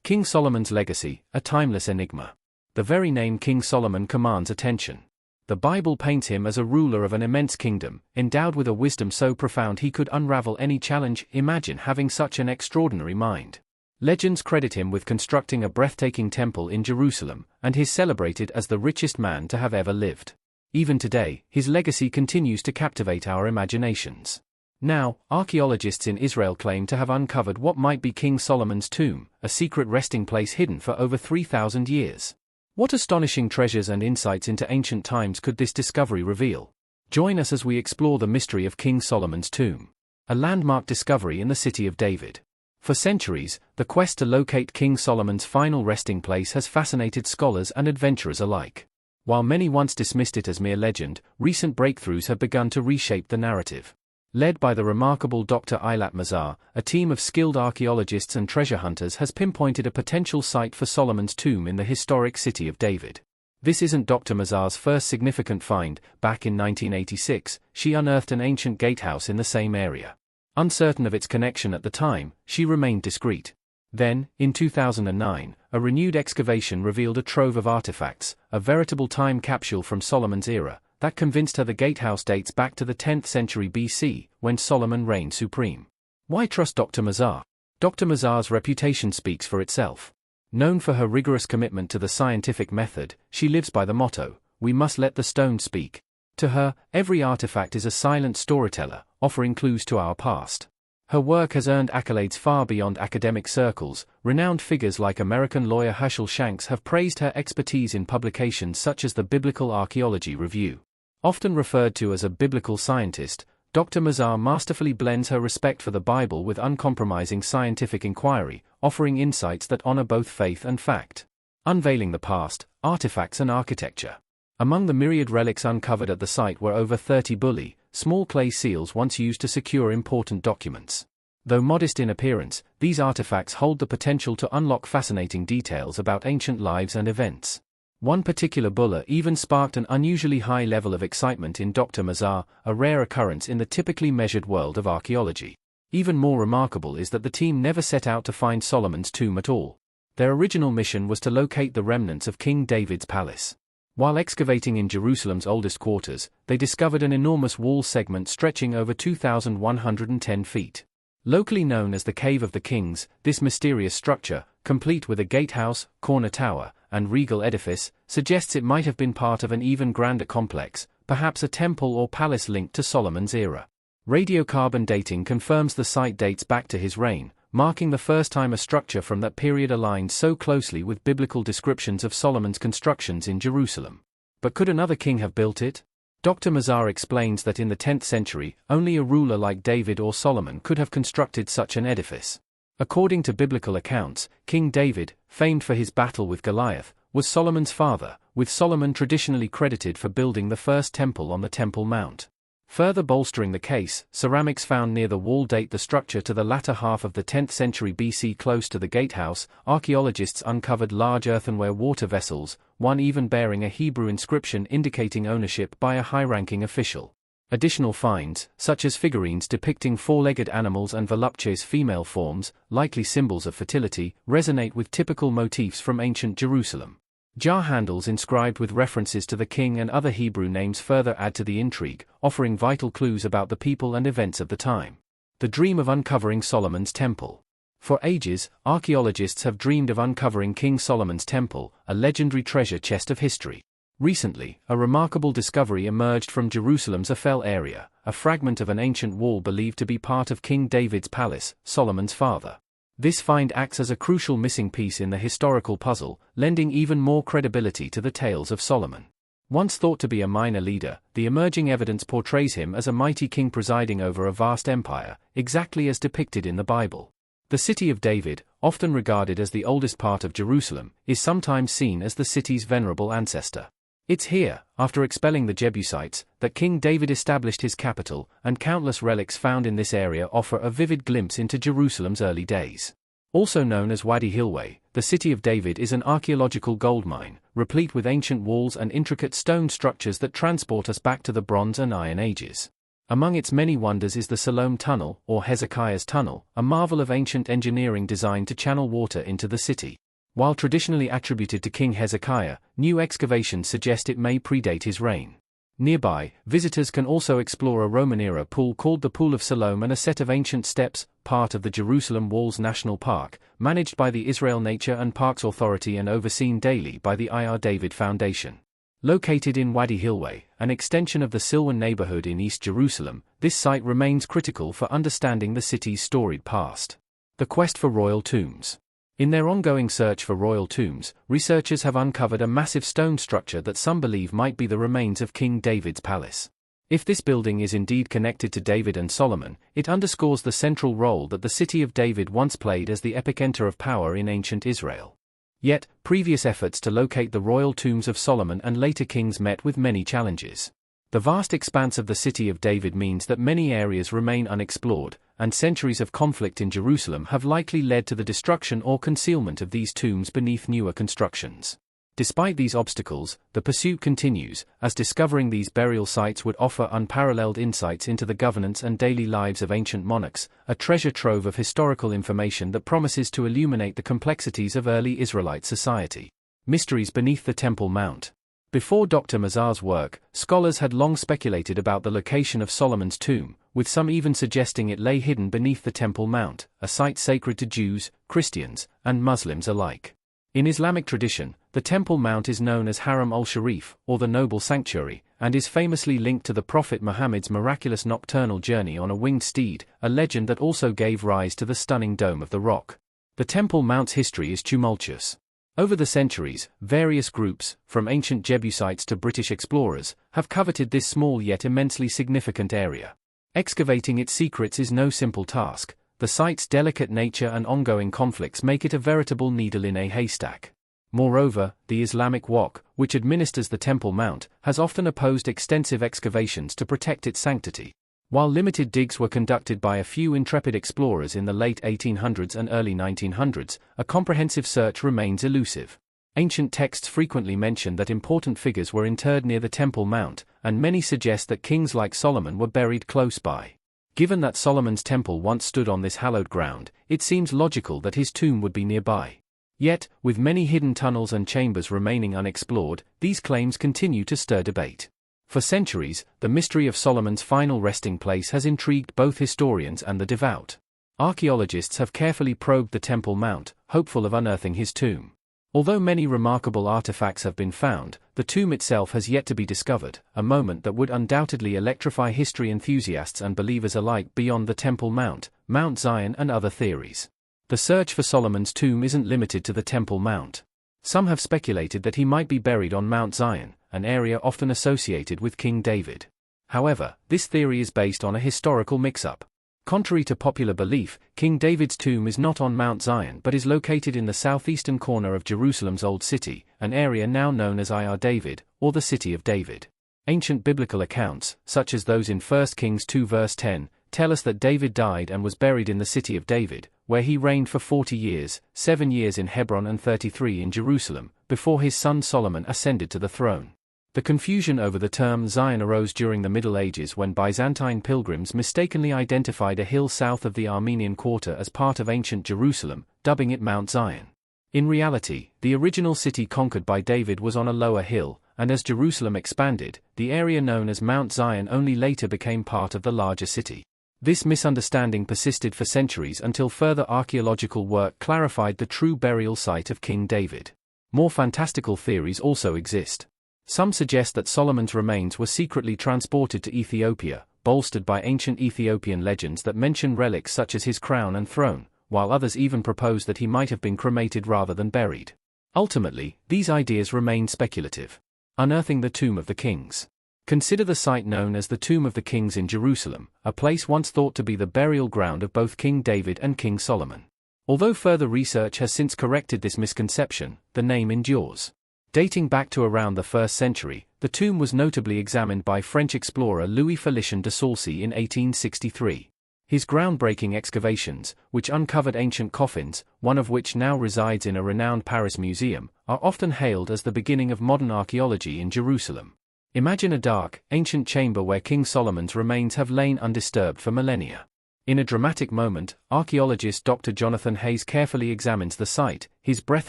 King Solomon's legacy, a timeless enigma. The very name King Solomon commands attention. The Bible paints him as a ruler of an immense kingdom, endowed with a wisdom so profound he could unravel any challenge. Imagine having such an extraordinary mind. Legends credit him with constructing a breathtaking temple in Jerusalem, and he's celebrated as the richest man to have ever lived. Even today, his legacy continues to captivate our imaginations. Now, archaeologists in Israel claim to have uncovered what might be King Solomon's tomb, a secret resting place hidden for over 3,000 years. What astonishing treasures and insights into ancient times could this discovery reveal? Join us as we explore the mystery of King Solomon's tomb, a landmark discovery in the city of David. For centuries, the quest to locate King Solomon's final resting place has fascinated scholars and adventurers alike. While many once dismissed it as mere legend, recent breakthroughs have begun to reshape the narrative. Led by the remarkable Dr. Eilat Mazar, a team of skilled archaeologists and treasure hunters has pinpointed a potential site for Solomon's tomb in the historic city of David. This isn't Dr. Mazar's first significant find. Back in 1986, she unearthed an ancient gatehouse in the same area. Uncertain of its connection at the time, she remained discreet. Then, in 2009, a renewed excavation revealed a trove of artifacts, a veritable time capsule from Solomon's era, that convinced her the gatehouse dates back to the 10th century BC, when Solomon reigned supreme. Why trust Dr. Mazar? Dr. Mazar's reputation speaks for itself. Known for her rigorous commitment to the scientific method, she lives by the motto, "We must let the stone speak." To her, every artifact is a silent storyteller, offering clues to our past. Her work has earned accolades far beyond academic circles. Renowned figures like American lawyer Herschel Shanks have praised her expertise in publications such as the Biblical Archaeology Review. Often referred to as a biblical scientist, Dr. Mazar masterfully blends her respect for the Bible with uncompromising scientific inquiry, offering insights that honor both faith and fact. Unveiling the past, artifacts and architecture. Among the myriad relics uncovered at the site were over 30 bulli, small clay seals once used to secure important documents. Though modest in appearance, these artifacts hold the potential to unlock fascinating details about ancient lives and events. One particular bulla even sparked an unusually high level of excitement in Dr. Mazar, a rare occurrence in the typically measured world of archaeology. Even more remarkable is that the team never set out to find Solomon's tomb at all. Their original mission was to locate the remnants of King David's palace. While excavating in Jerusalem's oldest quarters, they discovered an enormous wall segment stretching over 2,110 feet. Locally known as the Cave of the Kings, this mysterious structure, complete with a gatehouse, corner tower, and regal edifice, suggests it might have been part of an even grander complex, perhaps a temple or palace linked to Solomon's era. Radiocarbon dating confirms the site dates back to his reign, marking the first time a structure from that period aligned so closely with biblical descriptions of Solomon's constructions in Jerusalem. But could another king have built it? Dr. Mazar explains that in the 10th century, only a ruler like David or Solomon could have constructed such an edifice. According to biblical accounts, King David, famed for his battle with Goliath, was Solomon's father, with Solomon traditionally credited for building the first temple on the Temple Mount. Further bolstering the case, ceramics found near the wall date the structure to the latter half of the 10th century BC. Close to the gatehouse, archaeologists uncovered large earthenware water vessels, one even bearing a Hebrew inscription indicating ownership by a high-ranking official. Additional finds, such as figurines depicting four-legged animals and voluptuous female forms, likely symbols of fertility, resonate with typical motifs from ancient Jerusalem. Jar handles inscribed with references to the king and other Hebrew names further add to the intrigue, offering vital clues about the people and events of the time. The dream of uncovering Solomon's temple. For ages, archaeologists have dreamed of uncovering King Solomon's temple, a legendary treasure chest of history. Recently, a remarkable discovery emerged from Jerusalem's Ophel area, a fragment of an ancient wall believed to be part of King David's palace, Solomon's father. This find acts as a crucial missing piece in the historical puzzle, lending even more credibility to the tales of Solomon. Once thought to be a minor leader, the emerging evidence portrays him as a mighty king presiding over a vast empire, exactly as depicted in the Bible. The city of David, often regarded as the oldest part of Jerusalem, is sometimes seen as the city's venerable ancestor. It's here, after expelling the Jebusites, that King David established his capital, and countless relics found in this area offer a vivid glimpse into Jerusalem's early days. Also known as Wadi Hilweh, the city of David is an archaeological goldmine, replete with ancient walls and intricate stone structures that transport us back to the Bronze and Iron Ages. Among its many wonders is the Solomon Tunnel, or Hezekiah's Tunnel, a marvel of ancient engineering designed to channel water into the city. While traditionally attributed to King Hezekiah, new excavations suggest it may predate his reign. Nearby, visitors can also explore a Roman-era pool called the Pool of Solomon and a set of ancient steps, part of the Jerusalem Walls National Park, managed by the Israel Nature and Parks Authority and overseen daily by the Ir David Foundation. Located in Wadi Hilweh, an extension of the Silwan neighborhood in East Jerusalem, this site remains critical for understanding the city's storied past. The quest for royal tombs. In their ongoing search for royal tombs, researchers have uncovered a massive stone structure that some believe might be the remains of King David's palace. If this building is indeed connected to David and Solomon, it underscores the central role that the city of David once played as the epicenter of power in ancient Israel. Yet, previous efforts to locate the royal tombs of Solomon and later kings met with many challenges. The vast expanse of the city of David means that many areas remain unexplored, and centuries of conflict in Jerusalem have likely led to the destruction or concealment of these tombs beneath newer constructions. Despite these obstacles, the pursuit continues, as discovering these burial sites would offer unparalleled insights into the governance and daily lives of ancient monarchs, a treasure trove of historical information that promises to illuminate the complexities of early Israelite society. Mysteries beneath the Temple Mount. Before Dr. Mazar's work, scholars had long speculated about the location of Solomon's tomb, with some even suggesting it lay hidden beneath the Temple Mount, a site sacred to Jews, Christians, and Muslims alike. In Islamic tradition, the Temple Mount is known as Haram al-Sharif, or the Noble Sanctuary, and is famously linked to the Prophet Muhammad's miraculous nocturnal journey on a winged steed, a legend that also gave rise to the stunning Dome of the Rock. The Temple Mount's history is tumultuous. Over the centuries, various groups, from ancient Jebusites to British explorers, have coveted this small yet immensely significant area. Excavating its secrets is no simple task. The site's delicate nature and ongoing conflicts make it a veritable needle in a haystack. Moreover, the Islamic Waqf, which administers the Temple Mount, has often opposed extensive excavations to protect its sanctity. While limited digs were conducted by a few intrepid explorers in the late 1800s and early 1900s, a comprehensive search remains elusive. Ancient texts frequently mention that important figures were interred near the Temple Mount, and many suggest that kings like Solomon were buried close by. Given that Solomon's temple once stood on this hallowed ground, it seems logical that his tomb would be nearby. Yet, with many hidden tunnels and chambers remaining unexplored, these claims continue to stir debate. For centuries, the mystery of Solomon's final resting place has intrigued both historians and the devout. Archaeologists have carefully probed the Temple Mount, hopeful of unearthing his tomb. Although many remarkable artifacts have been found, the tomb itself has yet to be discovered, a moment that would undoubtedly electrify history enthusiasts and believers alike beyond the Temple Mount, Mount Zion and other theories. The search for Solomon's tomb isn't limited to the Temple Mount. Some have speculated that he might be buried on Mount Zion, an area often associated with King David. However, this theory is based on a historical mix-up. Contrary to popular belief, King David's tomb is not on Mount Zion but is located in the southeastern corner of Jerusalem's Old City, an area now known as Ir David, or the City of David. Ancient biblical accounts, such as those in 1 Kings 2 verse 10, tell us that David died and was buried in the City of David, where he reigned for 40 years, 7 years in Hebron and 33 in Jerusalem, before his son Solomon ascended to the throne. The confusion over the term Zion arose during the Middle Ages when Byzantine pilgrims mistakenly identified a hill south of the Armenian Quarter as part of ancient Jerusalem, dubbing it Mount Zion. In reality, the original city conquered by David was on a lower hill, and as Jerusalem expanded, the area known as Mount Zion only later became part of the larger city. This misunderstanding persisted for centuries until further archaeological work clarified the true burial site of King David. More fantastical theories also exist. Some suggest that Solomon's remains were secretly transported to Ethiopia, bolstered by ancient Ethiopian legends that mention relics such as his crown and throne, while others even propose that he might have been cremated rather than buried. Ultimately, these ideas remain speculative. Unearthing the Tomb of the Kings. Consider the site known as the Tomb of the Kings in Jerusalem, a place once thought to be the burial ground of both King David and King Solomon. Although further research has since corrected this misconception, the name endures. Dating back to around the 1st century, the tomb was notably examined by French explorer Louis Félicien de Saulcy in 1863. His groundbreaking excavations, which uncovered ancient coffins, one of which now resides in a renowned Paris museum, are often hailed as the beginning of modern archaeology in Jerusalem. Imagine a dark, ancient chamber where King Solomon's remains have lain undisturbed for millennia. In a dramatic moment, archaeologist Dr. Jonathan Hayes carefully examines the site, his breath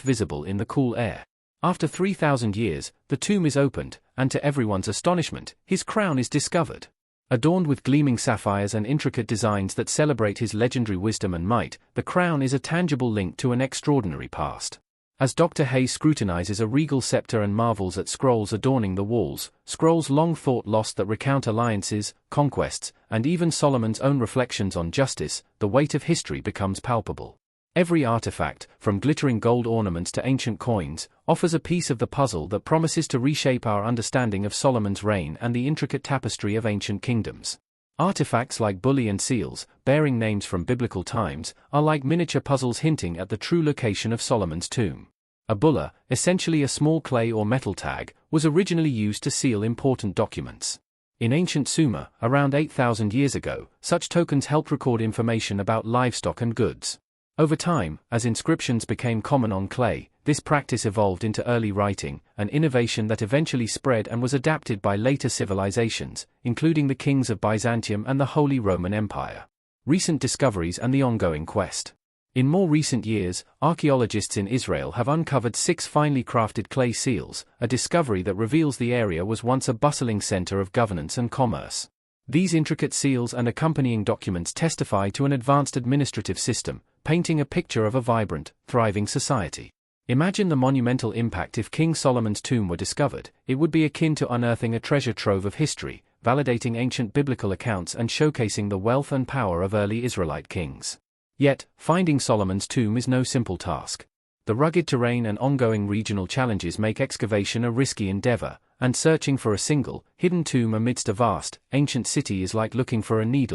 visible in the cool air. After 3,000 years, the tomb is opened, and to everyone's astonishment, his crown is discovered. Adorned with gleaming sapphires and intricate designs that celebrate his legendary wisdom and might, the crown is a tangible link to an extraordinary past. As Dr. Hayes scrutinizes a regal scepter and marvels at scrolls adorning the walls, scrolls long thought lost that recount alliances, conquests, and even Solomon's own reflections on justice, the weight of history becomes palpable. Every artifact, from glittering gold ornaments to ancient coins, offers a piece of the puzzle that promises to reshape our understanding of Solomon's reign and the intricate tapestry of ancient kingdoms. Artifacts like bulli and seals, bearing names from biblical times, are like miniature puzzles hinting at the true location of Solomon's tomb. A bulla, essentially a small clay or metal tag, was originally used to seal important documents. In ancient Sumer, around 8,000 years ago, such tokens helped record information about livestock and goods. Over time, as inscriptions became common on clay, this practice evolved into early writing, an innovation that eventually spread and was adapted by later civilizations, including the kings of Byzantium and the Holy Roman Empire. Recent discoveries and the ongoing quest. In more recent years, archaeologists in Israel have uncovered 6 finely crafted clay seals, a discovery that reveals the area was once a bustling center of governance and commerce. These intricate seals and accompanying documents testify to an advanced administrative system, painting a picture of a vibrant, thriving society. Imagine the monumental impact if King Solomon's tomb were discovered. It would be akin to unearthing a treasure trove of history, validating ancient biblical accounts and showcasing the wealth and power of early Israelite kings. Yet, finding Solomon's tomb is no simple task. The rugged terrain and ongoing regional challenges make excavation a risky endeavor, and searching for a single, hidden tomb amidst a vast, ancient city is like looking for a needle